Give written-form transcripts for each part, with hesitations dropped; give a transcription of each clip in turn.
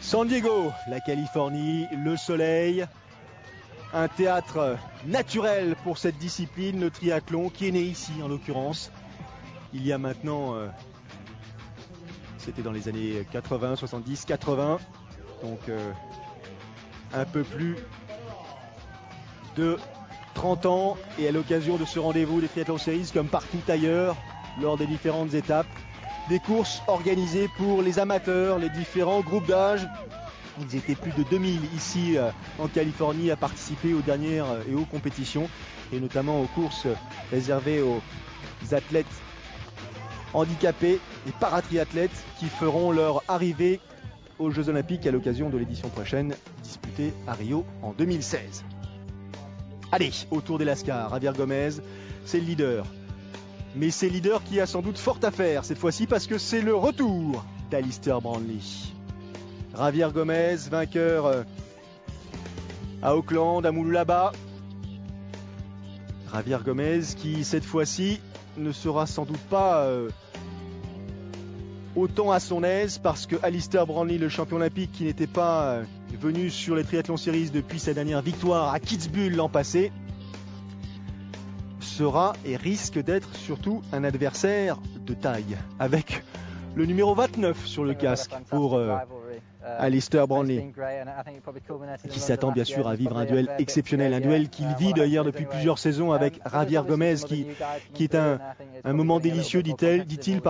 San Diego, la Californie, le soleil, un théâtre naturel pour cette discipline, le triathlon, qui est né ici en l'occurrence. Il y a maintenant, c'était dans les années 80, 70, 80, donc un peu plus de 30 ans, et à l'occasion de ce rendez-vous des Triathlon Series, comme partout ailleurs, lors des différentes étapes, des courses organisées pour les amateurs, les différents groupes d'âge. Ils étaient plus de 2000 ici en Californie à participer aux dernières et aux compétitions, et notamment aux courses réservées aux athlètes handicapés et paratriathlètes qui feront leur arrivée aux Jeux Olympiques à l'occasion de l'édition prochaine disputée à Rio en 2016. Allez, autour des Lascars, Javier Gomez, c'est le leader. Mais c'est le leader qui a sans doute fort à faire cette fois-ci, parce que c'est le retour d'Alistair Brownlee. Javier Gomez, vainqueur à Auckland, à Mooloolaba. Javier Gomez qui cette fois-ci ne sera sans doute pas autant à son aise, parce que Alistair Brownlee, le champion olympique qui n'était pas venu sur les Triathlon Series depuis sa dernière victoire à Kitzbühel l'an passé, sera et risque d'être surtout un adversaire de taille, avec le numéro 29 sur le casque pour Alistair Brownlee, qui s'attend bien sûr à vivre un duel exceptionnel, un duel qu'il vit d'ailleurs depuis plusieurs saisons avec Javier Gomez, qui est un moment délicieux, dit-il,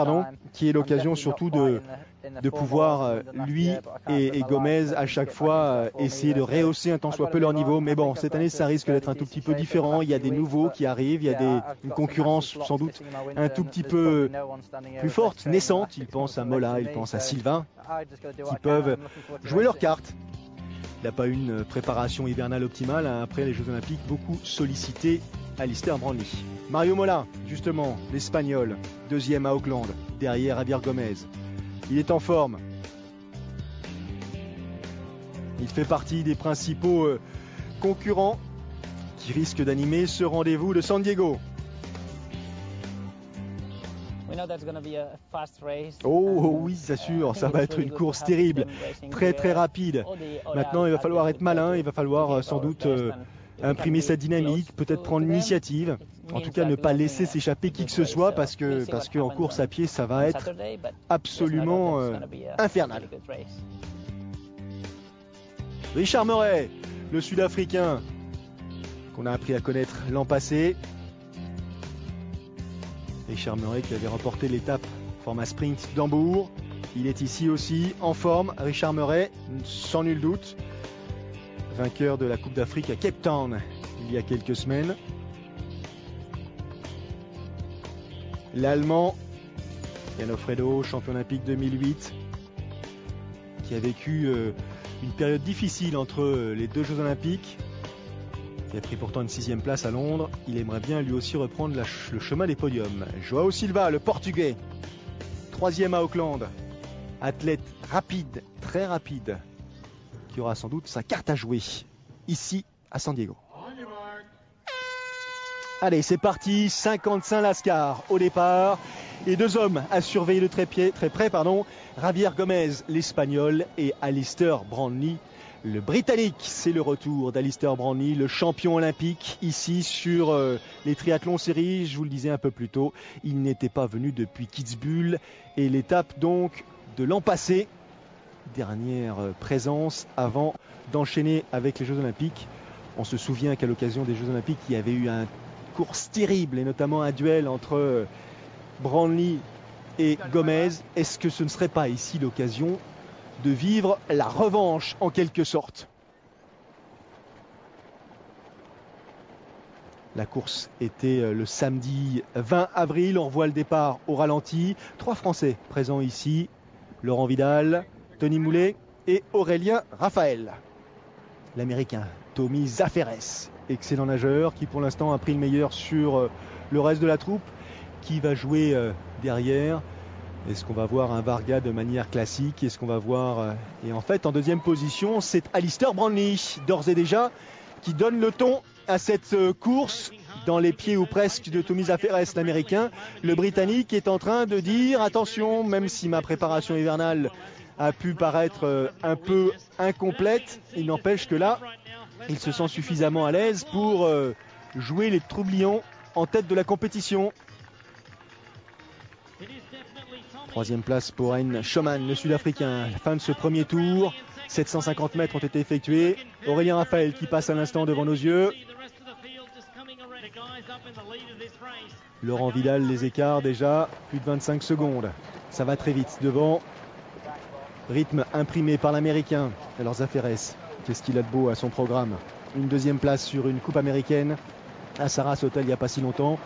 qui est l'occasion surtout de pouvoir, lui et Gomez, à chaque fois essayer de rehausser un tant soit peu leur niveau. Mais bon, cette année ça risque d'être un tout petit peu différent, il y a des nouveaux qui arrivent, il y a une concurrence sans doute un tout petit peu plus forte, naissante. Il pense à Mola, il pense à Sylvain, qui peuvent jouer leurs cartes. Il n'a pas eu une préparation hivernale optimale, après les Jeux Olympiques, beaucoup sollicité Alistair Brownlee. Mario Mola, justement, l'Espagnol, deuxième à Auckland, derrière Javier Gomez. Il est en forme. Il fait partie des principaux concurrents qui risquent d'animer ce rendez-vous de San Diego. Oh oui, c'est sûr, ça va être une course terrible, très très rapide. Maintenant, il va falloir être malin, il va falloir sans doute imprimer sa dynamique, peut-être prendre l'initiative. En tout cas, ne pas laisser s'échapper qui que ce soit, parce que en course à pied, ça va être absolument infernal. Richard Murray, le Sud-Africain, qu'on a appris à connaître l'an passé. Richard Murray qui avait remporté l'étape format sprint d'Hambourg. Il est ici aussi en forme. Richard Murray, sans nul doute, vainqueur de la Coupe d'Afrique à Cape Town il y a quelques semaines. L'Allemand Jan Ofredo, champion olympique 2008, qui a vécu une période difficile entre les deux Jeux Olympiques, qui a pris pourtant une 6e place à Londres. Il aimerait bien lui aussi reprendre le chemin des podiums. Joao Silva, le Portugais, 3e à Auckland, athlète rapide, très rapide, qui aura sans doute sa carte à jouer ici à San Diego. Allez, c'est parti, 55 Lascars au départ, et deux hommes à surveiller de très près, Javier Gomez, l'Espagnol, et Alistair Brownlee, le Britannique. C'est le retour d'Alistair Brownlee, le champion olympique, ici sur les Triathlon Series. Je vous le disais un peu plus tôt, il n'était pas venu depuis Kitzbühel, et l'étape donc de l'an passé, dernière présence avant d'enchaîner avec les Jeux Olympiques. On se souvient qu'à l'occasion des Jeux Olympiques, il y avait eu une course terrible, et notamment un duel entre Brownlee et Gomez. Est-ce que ce ne serait pas ici l'occasion de vivre la revanche en quelque sorte? La course était le samedi 20 avril. On revoit le départ au ralenti. 3 Français présents ici: Laurent Vidal, Tony Moulet et Aurélien Raphaël. L'Américain Tommy Zaferes, excellent nageur, qui pour l'instant a pris le meilleur sur le reste de la troupe, qui va jouer derrière. Est-ce qu'on va voir un Varga de manière classique? Est-ce qu'on va voir... Et en fait, en deuxième position, c'est Alistair Brownlee, d'ores et déjà, qui donne le ton à cette course, dans les pieds ou presque de Tommy Zaferes, l'Américain. Le Britannique est en train de dire: attention, même si ma préparation hivernale a pu paraître un peu incomplète. Il n'empêche que là, il se sent suffisamment à l'aise pour jouer les troublions en tête de la compétition. Troisième place pour Hein Schoeman, le Sud-Africain. La fin de ce premier tour, 750 mètres ont été effectués. Aurélien Raphaël qui passe à l'instant devant nos yeux. Laurent Vidal, les écarts déjà, plus de 25 secondes. Ça va très vite devant. Rythme imprimé par l'Américain. Alors Zaferes, qu'est-ce qu'il a de beau à son programme? Une deuxième place sur une coupe américaine à Sarras Hotel il n'y a pas si longtemps.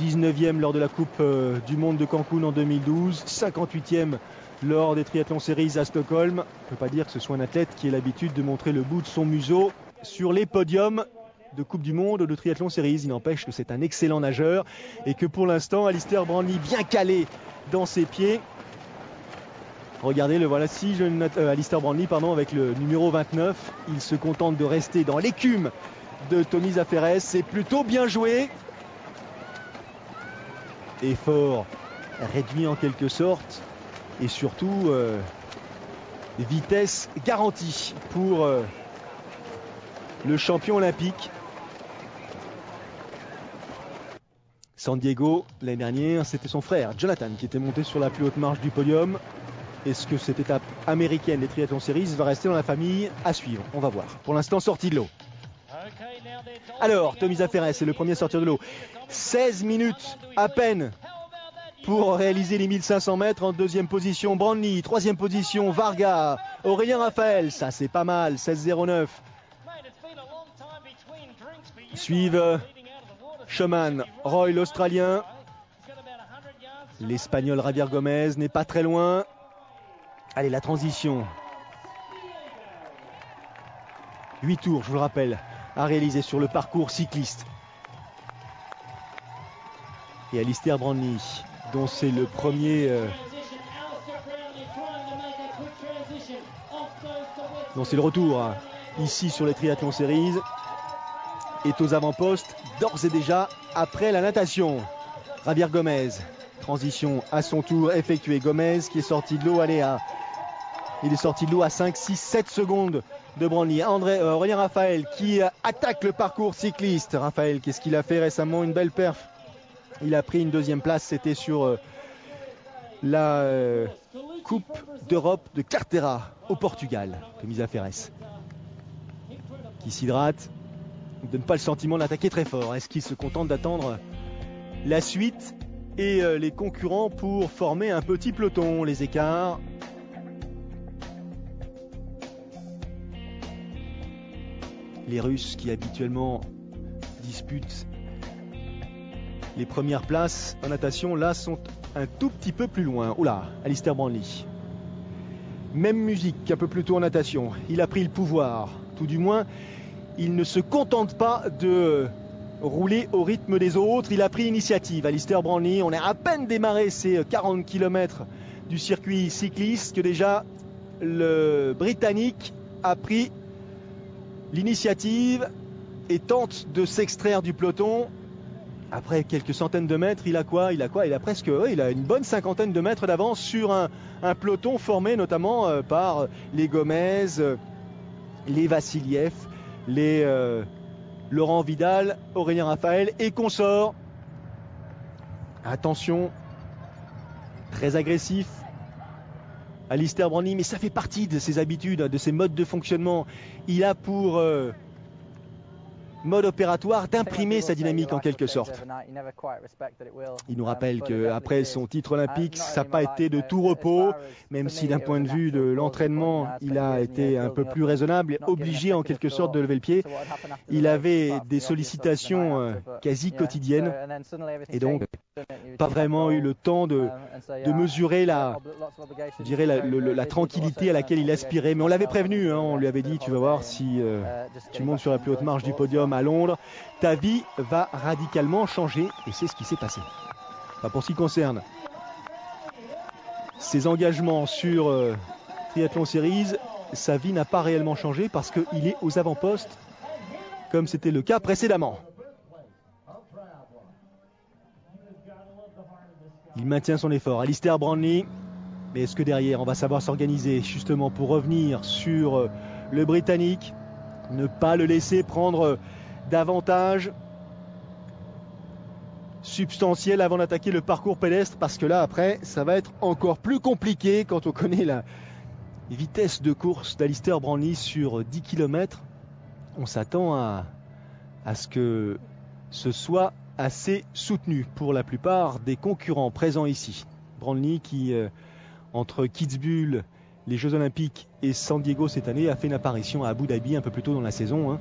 19e lors de la Coupe du Monde de Cancun en 2012. 58e lors des Triathlon Series à Stockholm. On ne peut pas dire que ce soit un athlète qui ait l'habitude de montrer le bout de son museau sur les podiums de Coupe du Monde ou de Triathlon Series. Il n'empêche que c'est un excellent nageur et que pour l'instant, Alistair Brownlee bien calé dans ses pieds. Regardez, le voilà si Alistair Brownlee avec le numéro 29. Il se contente de rester dans l'écume de Tommy Zaferes. C'est plutôt bien joué. Effort réduit en quelque sorte et surtout vitesse garantie pour le champion olympique. San Diego, l'année dernière, c'était son frère Jonathan qui était monté sur la plus haute marche du podium. Est-ce que cette étape américaine des Triathlon Series va rester dans la famille? À suivre, on va voir. Pour l'instant, sortie de l'eau. Alors, Tommy Zaferes est le premier à sortir de l'eau. 16 minutes à peine pour réaliser les 1500 mètres. En deuxième position, Brownlee. Troisième position, Varga. Aurélien Raphaël, ça c'est pas mal, 16,09. Suivent Schoeman, Roy l'Australien. L'Espagnol Javier Gomez n'est pas très loin. Allez, la transition. 8 tours, je vous le rappelle, à réaliser sur le parcours cycliste. Et Alistair Brownlee, dont c'est le premier... dont c'est le retour hein, ici sur les Triathlon Series, est aux avant-postes d'ores et déjà après la natation. Javier Gomez, transition à son tour effectuée. Gomez qui est sorti de l'eau, il est sorti de l'eau à 5, 6, 7 secondes de Brownlee. Aurélien Raphaël qui attaque le parcours cycliste. Raphaël, qu'est-ce qu'il a fait récemment? Une belle perf. Il a pris une deuxième place, c'était sur la Coupe d'Europe de Cartera au Portugal. Tommy Zaferes qui s'hydrate. Il ne donne pas le sentiment d'attaquer très fort. Est-ce qu'il se contente d'attendre la suite et les concurrents pour former un petit peloton? Les écarts. Les Russes qui habituellement disputent les premières places en natation, là, sont un tout petit peu plus loin. Oula, Alistair Brownlee. Même musique qu'un peu plus tôt en natation. Il a pris le pouvoir. Tout du moins, il ne se contente pas de rouler au rythme des autres. Il a pris l'initiative. Alistair Brownlee, on a à peine démarré ces 40 km du circuit cycliste que déjà le Britannique a pris l'initiative et tente de s'extraire du peloton. Après quelques centaines de mètres, il a une bonne cinquantaine de mètres d'avance sur un peloton formé notamment par les Gomez, les Vassiliev, les Laurent Vidal, Aurélien Raphaël et consorts. Attention, très agressif Alistair Brownlee, mais ça fait partie de ses habitudes, de ses modes de fonctionnement. Il a pour mode opératoire d'imprimer sa dynamique en quelque sorte. Il nous rappelle qu'après son titre olympique, ça n'a pas été de tout repos, même si d'un point de vue de l'entraînement, il a été un peu plus raisonnable, obligé en quelque sorte de lever le pied. Il avait des sollicitations quasi quotidiennes et donc pas vraiment eu le temps de mesurer la tranquillité à laquelle il aspirait. Mais on l'avait prévenu, hein, on lui avait dit, tu vas voir, si tu montes sur la plus haute marche du podium à Londres, ta vie va radicalement changer. Et c'est ce qui s'est passé. Enfin, pour ce qui concerne ses engagements sur Triathlon Series, sa vie n'a pas réellement changé parce qu'il est aux avant-postes, comme c'était le cas précédemment. Il maintient son effort. Alistair Brownlee, Mais est-ce que derrière, on va savoir s'organiser justement pour revenir sur le Britannique, ne pas le laisser prendre davantage substantiel avant d'attaquer le parcours pédestre, parce que là après ça va être encore plus compliqué quand on connaît la vitesse de course d'Alistair Brownlee sur 10 km. On s'attend à ce que ce soit assez soutenu pour la plupart des concurrents présents ici. Brownlee qui entre Kitzbühel, les Jeux Olympiques et San Diego cette année a fait une apparition à Abu Dhabi un peu plus tôt dans la saison,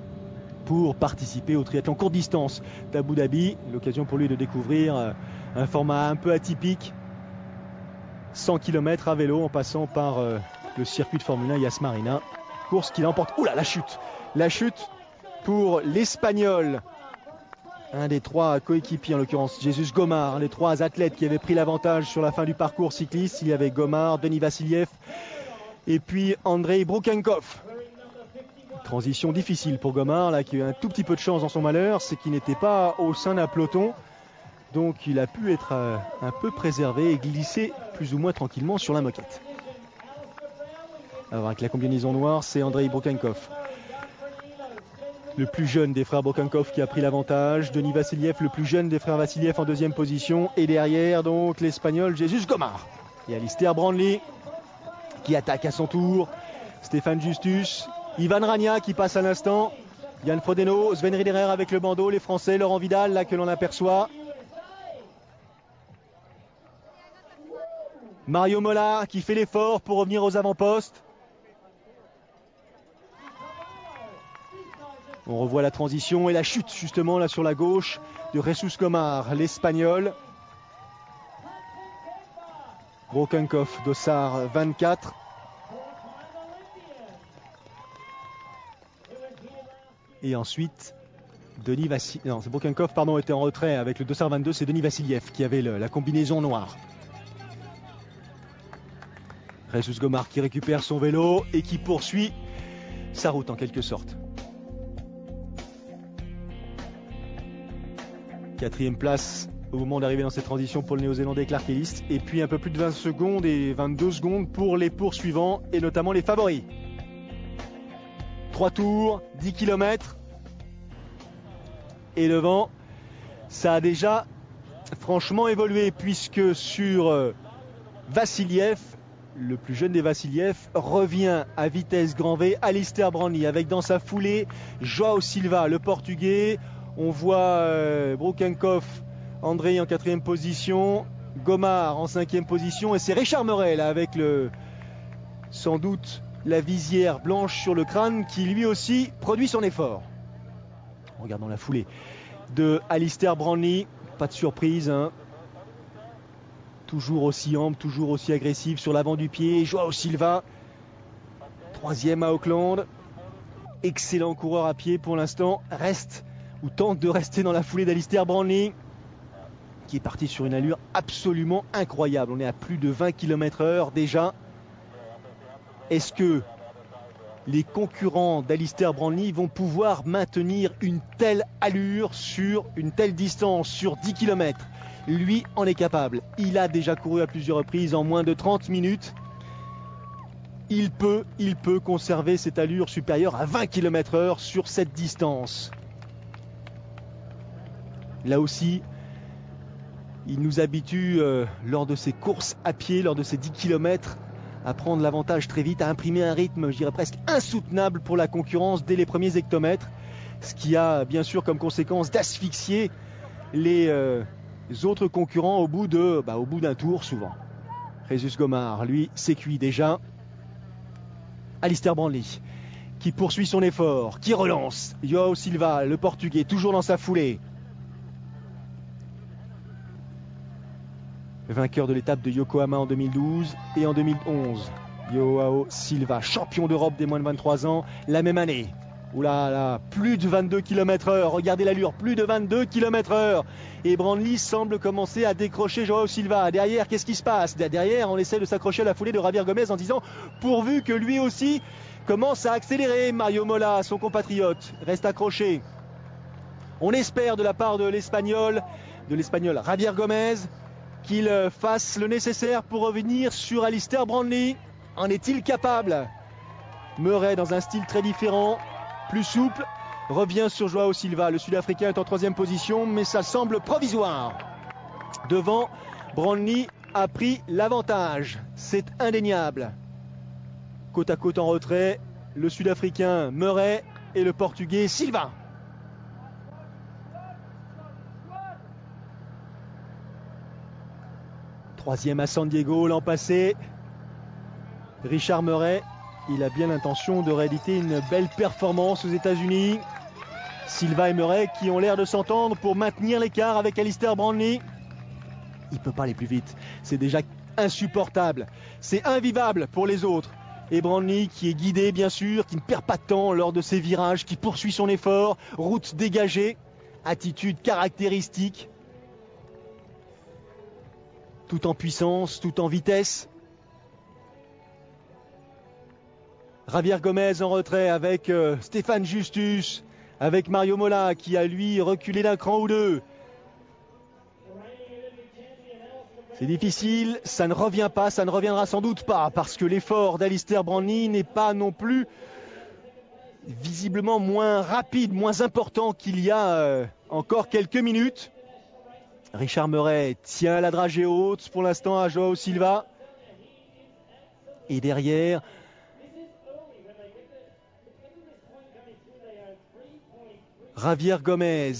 pour participer au triathlon courte distance d'Abu Dhabi. L'occasion pour lui de découvrir un format un peu atypique, 100 km à vélo en passant par le circuit de Formule 1 Yas Marina. Course qu'il emporte. Oula, la chute pour l'Espagnol, un des trois coéquipiers en l'occurrence, Jesus Gomar, un des trois athlètes qui avait pris l'avantage sur la fin du parcours cycliste. Il y avait Gomar, Denis Vassiliev et puis Andrei Brukhenkov. Transition difficile pour Gomar, là, qui a eu un tout petit peu de chance dans son malheur, c'est qu'il n'était pas au sein d'un peloton. Donc il a pu être un peu préservé et glisser plus ou moins tranquillement sur la moquette. Alors avec la combinaison noire, c'est Andrei Brukhenkov, le plus jeune des frères Brukhenkov, qui a pris l'avantage. Denis Vassiliev, le plus jeune des frères Vassiliev, en deuxième position. Et derrière, donc, l'Espagnol Jesus Gomar. Et Alistair Brownlee qui attaque à son tour. Stéphane Justus, Ivan Rania qui passe à l'instant, Yann Frodeno, Sven Riederer avec le bandeau, les Français, Laurent Vidal là que l'on aperçoit. Mario Mola qui fait l'effort pour revenir aux avant-postes. On revoit la transition et la chute justement là sur la gauche de Jesus Gomar, l'Espagnol. Brukhenkov, dossard 24. Et ensuite, Denis Vassiliev. Non, c'est Brukhenkov, pardon, était en retrait avec le dossard 22. C'est Denis Vassiliev qui avait la combinaison noire. Jesus Gomar qui récupère son vélo et qui poursuit sa route en quelque sorte. 4e place au moment d'arriver dans cette transition pour le Néo-Zélandais Clark Ellis. Et puis un peu plus de 20 secondes et 22 secondes pour les poursuivants et notamment les favoris. 3 tours, 10 km. Et devant, ça a déjà franchement évolué, puisque sur Vassiliev, le plus jeune des Vassiliev, revient à vitesse grand V Alistair Brownlee, avec dans sa foulée Joao Silva, le Portugais. On voit Brukhenkov, André en 4e position, Gomar en 5e position, et c'est Richard Murray là, avec sans doute la visière blanche sur le crâne, qui lui aussi produit son effort. Regardons la foulée de Alistair Brownlee, pas de surprise, toujours aussi ample, toujours aussi agressif sur l'avant du pied. Joao Silva, 3e à Auckland, excellent coureur à pied pour l'instant, reste ou tente de rester dans la foulée d'Alistair Brownlee, qui est parti sur une allure absolument incroyable. On est à plus de 20 km/h déjà. Est-ce que les concurrents d'Alistair Brownlee vont pouvoir maintenir une telle allure sur une telle distance, sur 10 km? Lui en est capable. Il a déjà couru à plusieurs reprises en moins de 30 minutes. Il peut conserver cette allure supérieure à 20 km/h sur cette distance. Là aussi, il nous habitue lors de ses courses à pied, lors de ces 10 km, à prendre l'avantage très vite, à imprimer un rythme, je dirais presque insoutenable pour la concurrence dès les premiers hectomètres, ce qui a bien sûr comme conséquence d'asphyxier les autres concurrents au bout d'un tour souvent. Jesus Gomar, lui, c'est cuit déjà. Alistair Brownlee qui poursuit son effort, qui relance. Joao Silva, le Portugais, toujours dans sa foulée. Vainqueur de l'étape de Yokohama en 2012 et en 2011. Joao Silva, champion d'Europe des moins de 23 ans la même année. Oula là, plus de 22 km/h, regardez l'allure, plus de 22 km/h. Et Brownlee semble commencer à décrocher Joao Silva. Derrière, qu'est-ce qui se passe? Derrière, on essaie de s'accrocher à la foulée de Javier Gomez en disant pourvu que lui aussi commence à accélérer. Mario Mola, son compatriote, reste accroché. On espère de la part de l'Espagnol Javier Gomez. qu'il fasse le nécessaire pour revenir sur Alistair Brownlee. En est-il capable? Murray, dans un style très différent, plus souple, revient sur Joao Silva. Le Sud-Africain est en 3e position, mais ça semble provisoire. Devant, Brownlee a pris l'avantage. C'est indéniable. Côte à côte en retrait, le Sud-Africain Murray et le Portugais Silva. Troisième à San Diego l'an passé. Richard Murray, il a bien l'intention de rééditer une belle performance aux États-Unis. Silva et Murray qui ont l'air de s'entendre pour maintenir l'écart avec Alistair Brownlee. Il ne peut pas aller plus vite. C'est déjà insupportable. C'est invivable pour les autres. Et Brownlee qui est guidé bien sûr, qui ne perd pas de temps lors de ses virages, qui poursuit son effort. Route dégagée, attitude caractéristique. Tout en puissance, tout en vitesse. Javier Gomez en retrait avec Stéphane Justus, avec Mario Mola qui a lui reculé d'un cran ou deux. C'est difficile, ça ne revient pas, ça ne reviendra sans doute pas, parce que l'effort d'Alistair Brownlee n'est pas non plus visiblement moins rapide, moins important qu'il y a encore quelques minutes. Richard Murray tient la dragée haute pour l'instant à Joao Silva. Et derrière, Javier Gomez,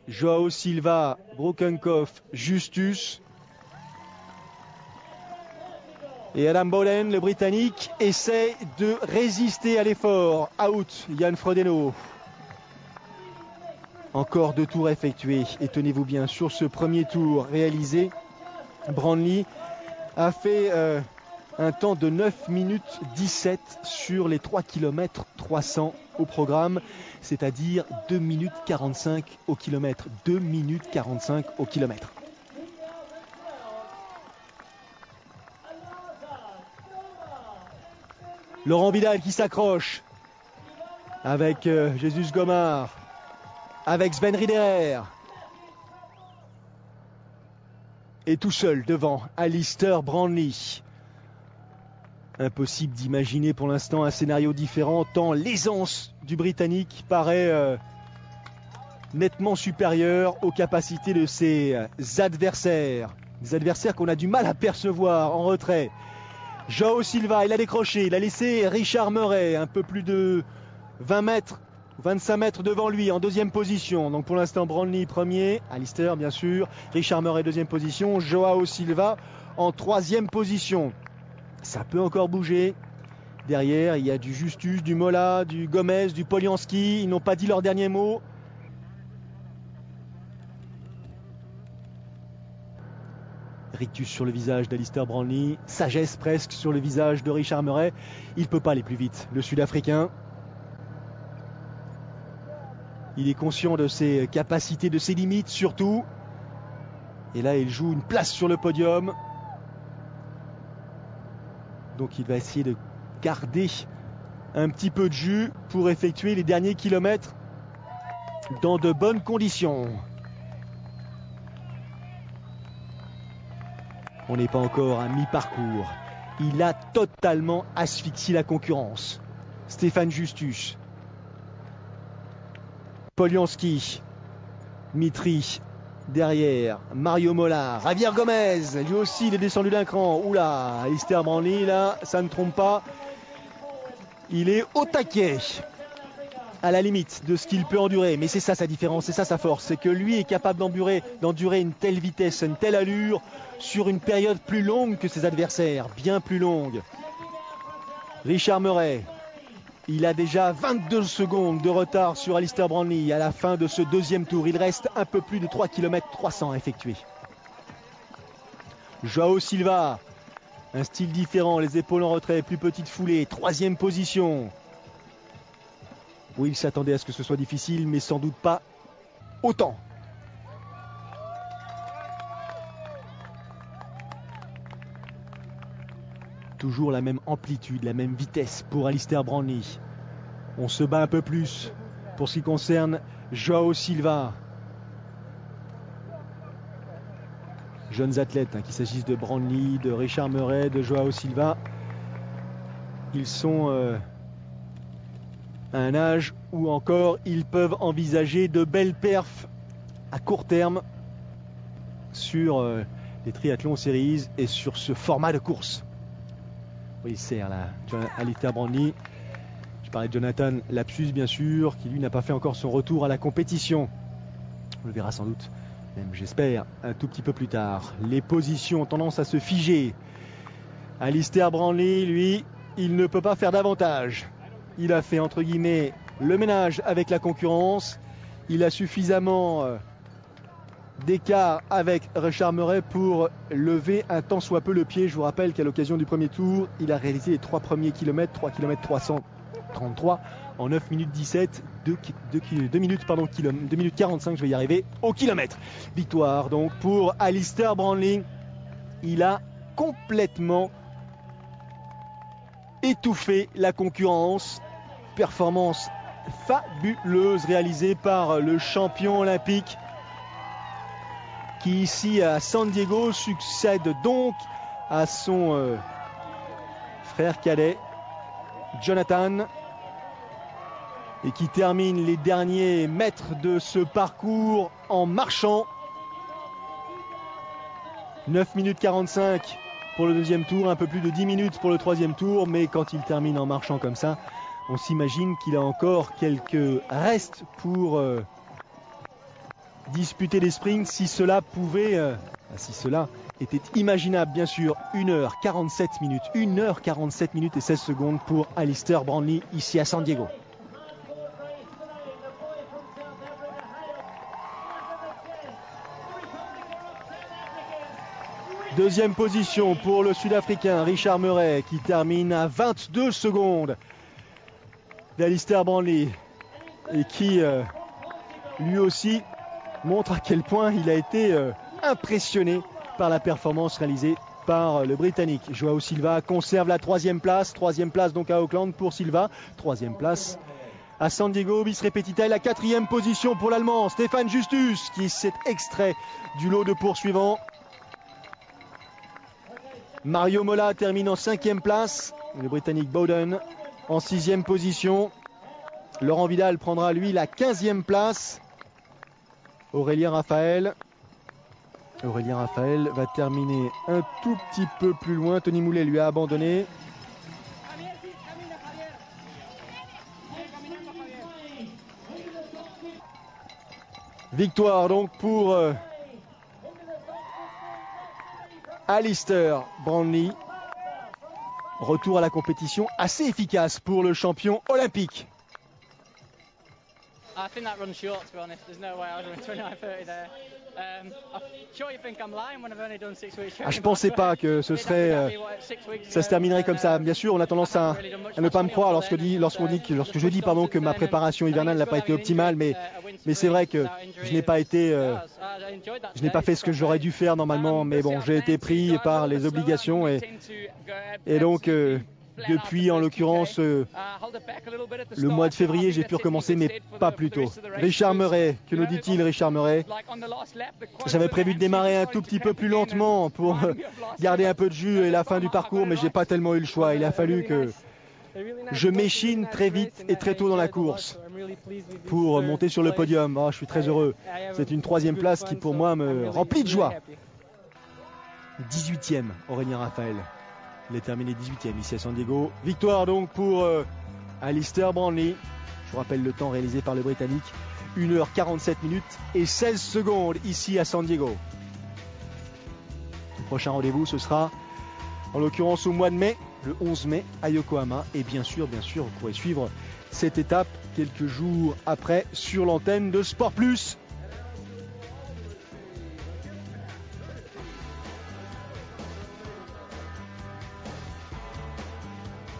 Joao Silva, Brokenkopf, Justus. Et Adam Bolen, le Britannique, essaie de résister à l'effort. Out, Jan Frodeno. Encore 2 tours effectués. Et tenez-vous bien, sur ce premier tour réalisé, Brownlee a fait un temps de 9 minutes 17 sur les 3 km 300 au programme, c'est-à-dire 2 minutes 45 au kilomètre. 2 minutes 45 au kilomètre. Laurent Vidal qui s'accroche avec Jesus Gomar, avec Sven Riederer. Et tout seul devant Alistair Brownlee. Impossible d'imaginer pour l'instant un scénario différent, tant l'aisance du Britannique paraît nettement supérieure aux capacités de ses adversaires. Des adversaires qu'on a du mal à percevoir en retrait. Joao Silva, il a décroché, il a laissé Richard Murray un peu plus de 20 mètres, 25 mètres devant lui en 2e position. Donc pour l'instant Brownlee premier, Alistair bien sûr, Richard Murray 2e position, Joao Silva en 3e position. Ça peut encore bouger. Derrière, il y a du Justus, du Mola, du Gomez, du Polianski. Ils n'ont pas dit leur dernier mot. Rictus sur le visage d'Alistair Brownlee. Sagesse presque sur le visage de Richard Murray. Il ne peut pas aller plus vite, le Sud-Africain. Il est conscient de ses capacités, de ses limites surtout. Et là, il joue une place sur le podium. Donc il va essayer de garder un petit peu de jus pour effectuer les derniers kilomètres dans de bonnes conditions. On n'est pas encore à mi-parcours. Il a totalement asphyxié la concurrence. Stéphane Justus, Polianski, Mitri, derrière, Mario Mola, Javier Gomez, lui aussi il est descendu d'un cran. Oula, Alistair Brownlee, là, ça ne trompe pas. Il est au taquet, à la limite de ce qu'il peut endurer. Mais c'est ça sa différence, c'est ça sa force. C'est que lui est capable d'endurer une telle vitesse, une telle allure sur une période plus longue que ses adversaires, bien plus longue. Richard Murray, il a déjà 22 secondes de retard sur Alistair Brownlee à la fin de ce 2e tour. Il reste un peu plus de 3 km 300 à effectuer. Joao Silva, un style différent, les épaules en retrait, plus petite foulée, 3e position. Oui, il s'attendait à ce que ce soit difficile, mais sans doute pas autant. Toujours la même amplitude, la même vitesse pour Alistair Brownlee. On se bat un peu plus pour ce qui concerne Joao Silva. jeunes athlètes, qu'il s'agisse de Brownlee, de Richard Murray, de Joao Silva. Ils sont à un âge où encore ils peuvent envisager de belles perfs à court terme sur les triathlons series et sur ce format de course. Oui, il sert là, Alistair Brownlee. Je parlais de Jonathan Lapsus, bien sûr, qui lui n'a pas fait encore son retour à la compétition. On le verra sans doute, même j'espère, un tout petit peu plus tard. Les positions ont tendance à se figer. Alistair Brownlee, lui, il ne peut pas faire davantage. Il a fait, entre guillemets, le ménage avec la concurrence. Il a suffisamment d'écart avec Richard Murray pour lever un tant soit peu le pied. Je vous rappelle qu'à l'occasion du premier tour, il a réalisé les 3 premiers kilomètres, 3 km 333 en 9 minutes 17, 2 minutes 45, je vais y arriver, au kilomètre. Victoire donc pour Alistair Brownlee. Il a complètement étouffé la concurrence. Performance fabuleuse réalisée par le champion olympique qui ici à San Diego succède donc à son frère cadet Jonathan et qui termine les derniers mètres de ce parcours en marchant. 9 minutes 45 pour le deuxième tour, un peu plus de 10 minutes pour le troisième tour, mais quand il termine en marchant comme ça, on s'imagine qu'il a encore quelques restes pour disputer les sprints si cela pouvait, si cela était imaginable, bien sûr. 1h47 minutes, 1h47 minutes et 16 secondes pour Alistair Brownlee ici à San Diego. Deuxième position pour le Sud-Africain Richard Murray qui termine à 22 secondes d'Alistair Brownlee et qui lui aussi montre à quel point il a été impressionné par la performance réalisée par le Britannique. Joao Silva conserve la troisième place donc à Auckland pour Silva, troisième place à San Diego bis repetita, et la quatrième position pour l'Allemand Stefan Justus qui s'est extrait du lot de poursuivants. Mario Mola termine en 5e place, le Britannique Bowden en 6e position. Laurent Vidal prendra lui la 15e place. Aurélien Raphaël va terminer un tout petit peu plus loin. Tony Moulet lui a abandonné. Victoire donc pour Alistair Brownlee. Retour à la compétition assez efficace pour le champion olympique. I think that runs short, to be honest. There's no way I was running 29:30 there. I'm sure you think I'm lying when I've only done 6 weeks training. Je pensais pas que ce serait, ça se terminerait comme ça. Bien sûr, on a tendance à ne pas me croire lorsque je dis que ma préparation hivernale n'a pas été optimale, mais c'est vrai que je n'ai pas fait ce que j'aurais dû faire normalement. Mais bon, j'ai été pris par les obligations et donc. Depuis, en l'occurrence, le mois de février, j'ai pu recommencer, mais pas plus tôt. Richard Murray, que nous dit-il, Richard Murray? J'avais prévu de démarrer un tout petit peu plus lentement pour garder un peu de jus et la fin du parcours, mais j'ai pas tellement eu le choix. Il a fallu que je m'échine très vite et très tôt dans la course pour monter sur le podium. Oh, je suis très heureux. C'est une 3e place qui, pour moi, me remplit de joie. 18e, Aurélien Raphaël. Il a terminé 18e ici à San Diego. Victoire donc pour Alistair Brownlee. Je vous rappelle le temps réalisé par le Britannique. 1h47 minutes et 16 secondes ici à San Diego. Le prochain rendez-vous, ce sera en l'occurrence au mois de mai, le 11 mai à Yokohama. Et bien sûr, vous pourrez suivre cette étape quelques jours après sur l'antenne de Sport Plus.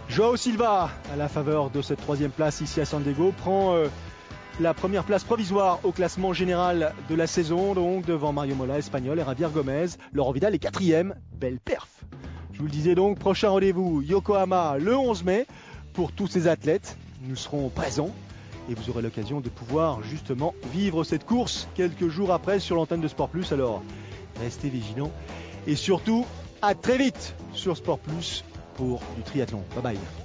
Joao Silva, à la faveur de cette 3e place ici à San Diego, prend la première place provisoire au classement général de la saison, donc devant Mario Mola, espagnol, et Javier Gomez. Laurent Vidal est 4e, belle perf. Je vous le disais donc, prochain rendez-vous Yokohama le 11 mai pour tous ces athlètes. Nous serons présents et vous aurez l'occasion de pouvoir justement vivre cette course quelques jours après sur l'antenne de Sport Plus. Alors restez vigilants. Et surtout, à très vite sur Sport Plus pour du triathlon. Bye bye.